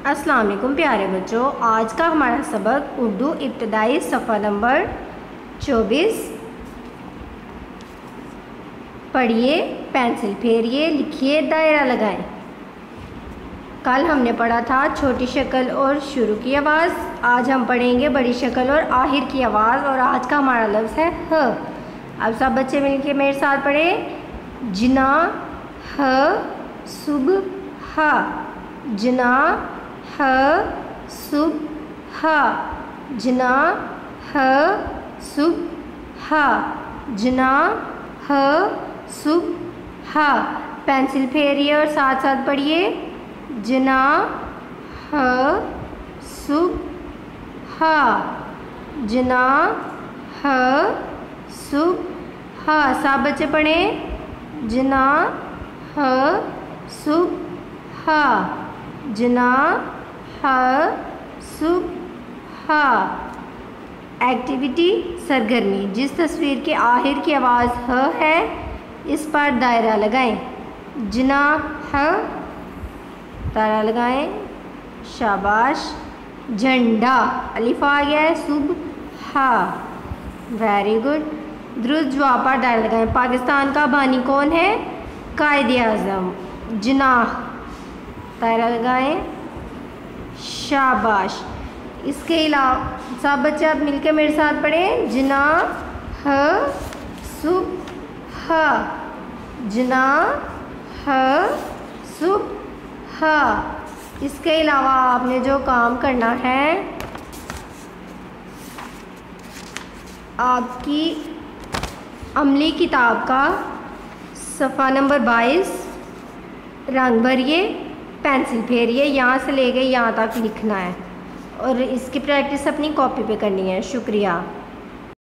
अस्सलाम वालेकुम प्यारे बच्चों, आज का हमारा सबक उर्दू इब्तदाई सफ़ा नंबर 24। पढ़िए, पेंसिल फेरिए, लिखिए, दायरा लगाएं। कल हमने पढ़ा था छोटी शक्ल और शुरू की आवाज़। आज हम पढ़ेंगे बड़ी शक्ल और आखिर की आवाज़। और आज का हमारा लफ्ज़ है ह। अब सब बच्चे मिलके मेरे साथ पढ़ें। जना, ह, सुबह, जना, ह, सुबह, जना, ह, सुबह, जना, ह, सुबह। पेंसिल फेरिए और साथ साथ पढ़िए। जना, ह, सुबह, जना, ह, सुबह। सब बच्चे पढ़ें। जना, ह, सुबह, जना, ह, सुबह। एक्टिविटी सरगर्मी। जिस तस्वीर के आखिर की आवाज़ ह है, इस पर दायरा लगाएं। जना, ह, दायरा लगाएं। शाबाश। झंडा, अलिफ आ गया है। सुबह, वेरी गुड। दुरुस्त जवाब पर दायरा लगाएं। पाकिस्तान का बानी कौन है? कायदे आज़म। जनाह, दायरा लगाएं। शाबाश। इसके अलावा सब बच्चे अब मिलकर मेरे साथ पढ़ें। जना, ह, सुबह, जना, ह, सुबह। इसके अलावा आपने जो काम करना है, आपकी अमली किताब का सफ़ा नंबर 22 रंग भरिए, पेंसिल फेरिए, यहाँ से लेके यहाँ तक लिखना है और इसकी प्रैक्टिस अपनी कॉपी पे करनी है। शुक्रिया।